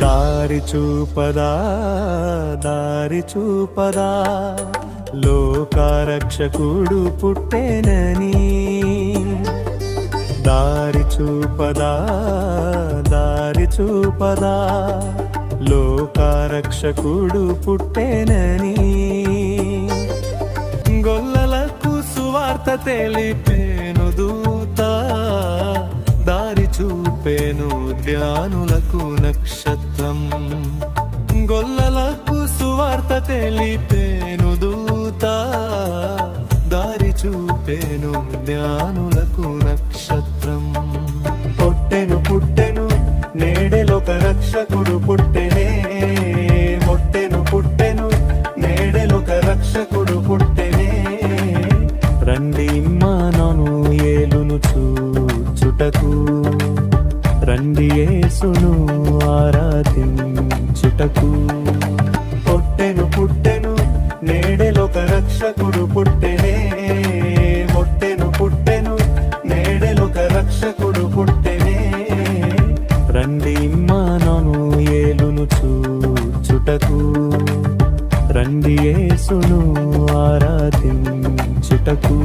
దారి చూపదా దారి చూపదా లోకరక్షకుడు పుట్టెనని దారి చూపదా దారి చూపదా లోకరక్షకుడు పుట్టెనని గొల్లలకు సువార్త తెలిపేను దూత దారి చూపేను ధ్యానులకు నక్షత్రం గొల్లలకు సువార్త తెలిపేను దూత దారి చూపేను జ్ఞానులకు నక్షత్రం పుట్టెను పుట్టెను నేడెలొక రక్షకుడు పుట్టెనే పుట్టెను పుట్టెను నేడెలొక రక్షకుడు పుట్టెనే రండి ఇమ్మానుయేలును చూచుటకు రండి యేసును ఆరాధించుటకు పుట్టెను పుట్టెను నేడెలొక రక్షకుడు పుట్టెనే పుట్టెను పుట్టెను నేడెలొక రక్షకుడు పుట్టెనే రండి ఇమ్మానుయేలును చూచుటకు రండి యేసును ఆరాధించుటకు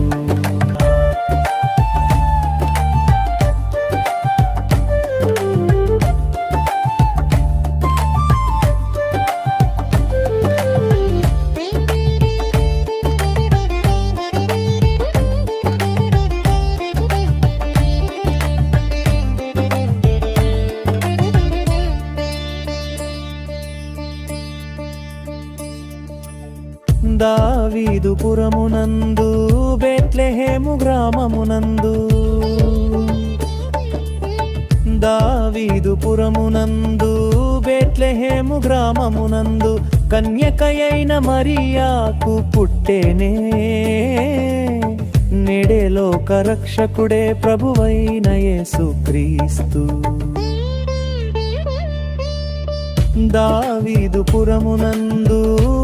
దావీదు పురమునందు బెత్లెహేము గ్రామమునందు దావీదు పురమునందు బెత్లెహేము గ్రామమునందు కన్యకయైన మరియాకు పుట్టెనే నేడెలోక రక్షకుడే ప్రభువైన యేసుక్రీస్తు దావీదు పురమునందు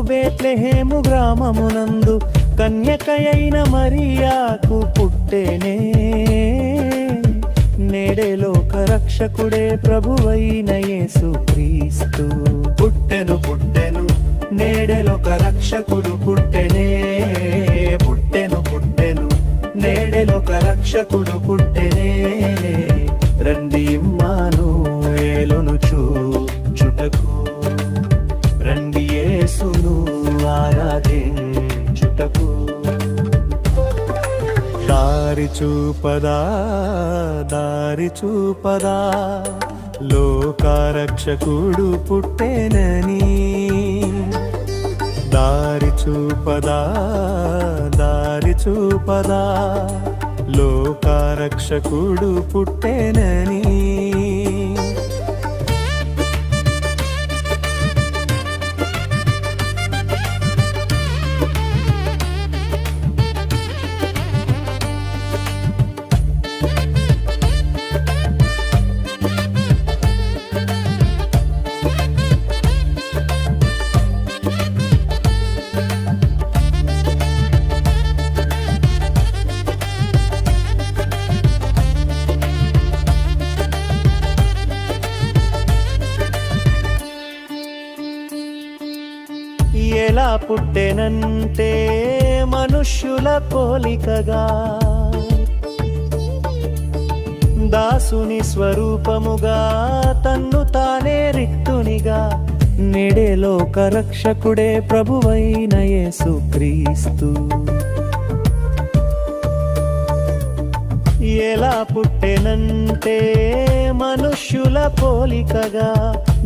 బెత్లెహేము గ్రామమునందు కన్యకయైన మరియాకు పుట్టెనే నేడెలోక రక్షకుడే ప్రభువైన యేసుక్రీస్తు పుట్టెను పుట్టెను నేడెలోక రక్షకుడు పుట్టెనే పుట్టెను పుట్టెను నేడెలోక రక్షకుడు పుట్టెనే రండి ఇమ్మానుయేలును చూచుటకు రండి యేసును ఆరాధించుటకు దారి చూపదా దారి చూపదా లోకరక్షకుడు పుట్టెనని దారి చూపదా దారి చూపదా లోకరక్షకుడు పుట్టెనని ఎలా పుట్టెనంటే మనుష్యుల పోలికగా దాసుని స్వరూపముగా తన్ను తానే రిక్తునిగా నేడెలోక రక్షకుడే ప్రభువైన యేసుక్రీస్తు ఎలా పుట్టెనంటే మనుష్యుల పోలికగా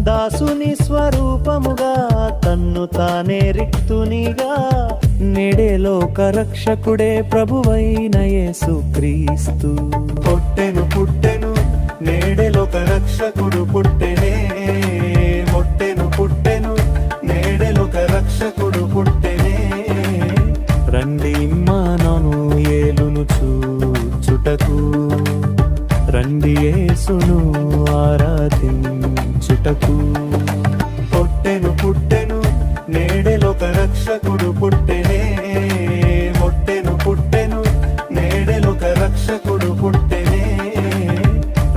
దాసుని స్వరూపముగా తన్ను తానే రిక్తునిగా నేడెలోక రక్షకుడే ప్రభువైన యేసుక్రీస్తు పుట్టెను పుట్టెను నేడెలోక రక్షకుడు పుట్టెనే పుట్టెను పుట్టెను నేడెలోక రక్షకుడు పుట్టెనే రండి ఇమ్మానుయేలును చూచుటకు రండి యేసును ఆరాధించుటకు పుట్టెను పుట్టెను నేడెలోక రక్షకుడు పుట్టెనే పుట్టెను పుట్టెను నేడెలోక రక్షకుడు పుట్టెనే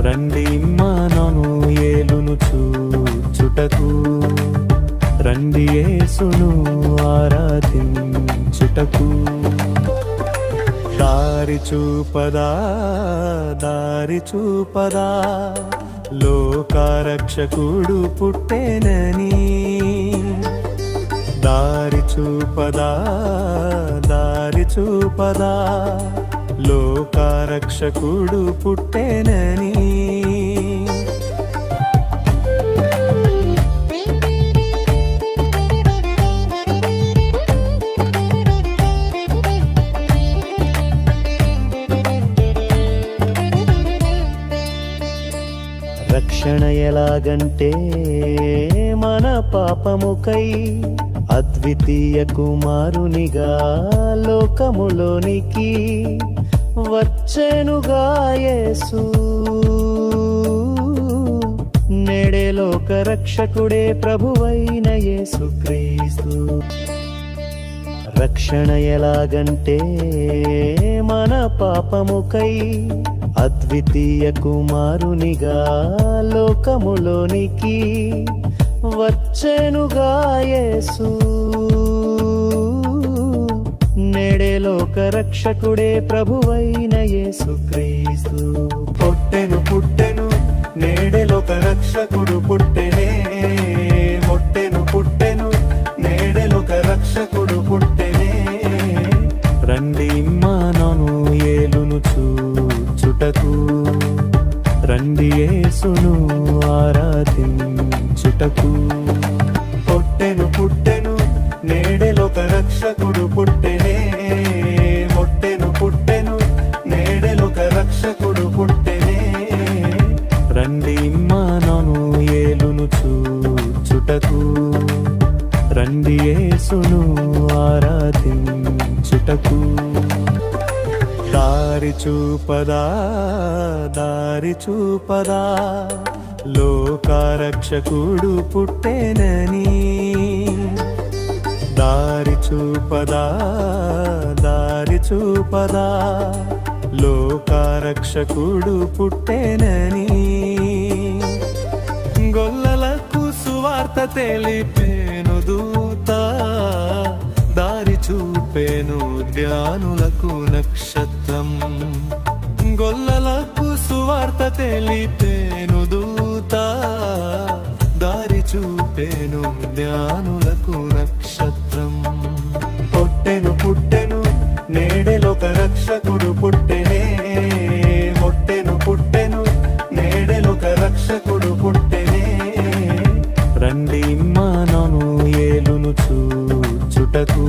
రండి ఇమ్మానుయేలును చూచుటకు చూపదా దారి చూపదా లోకరక్షకుడు పుట్టెనని దారి చూపదా దారి చూపదా లోకరక్షకుడు పుట్టెనని రక్షణ ఎలాగంటే మన పాపముకై అద్వితీయ కుమారునిగా లోకములోనికి వచ్చెనుగా యేసు నేడే లోక రక్షకుడే ప్రభువైన యేసుక్రీస్తు రక్షణ ఎలాగంటే మన పాపముకై అద్వితీయ కుమారునిగా లోకములోనికి వచ్చెనుగా యేసు నేడే లోక రక్షకుడే ప్రభువైన యేసుక్రీస్తు పుట్టెను పుట్టెను నేడే లోక రక్షకుడు పుట్టెనే పుట్టెను పుట్టెను నేడే లోక రక్షకుడు పుట్టెనే రండి ఇమ్మానుయేలును చూచుటకు రండి యేసును ఆరాధించుటకు పుట్టెను పుట్టెను నేడే లోక రక్షకుడు పుట్టెనే పుట్టెను పుట్టెను నేడే లోక రక్షకుడు పుట్టెనే రండి ఇమ్మానుయేలును చూచుటకు రండి యేసును ఆరాధించుటకు దారి చూపదా దారి చూపదా లోకరక్షకుడు పుట్టెనని దారి చూపదా దారి చూపదా లోకరక్షకుడు పుట్టెనని గొల్లలకు సువార్త తెలిపేను దూత దారి చూపేను జ్ఞానులకు నక్షత్రం గొల్లలకు సువార్త తెలిపేను దూత దారి చూపేను జ్ఞానులకు నక్షత్రం పుట్టెను పుట్టెను నేడే లోక రక్షకుడు పుట్టెనే పుట్టెను పుట్టెను నేడే లోక రక్షకుడు పుట్టెనే రండి ఇమ్మానుయేలును చూచుటకు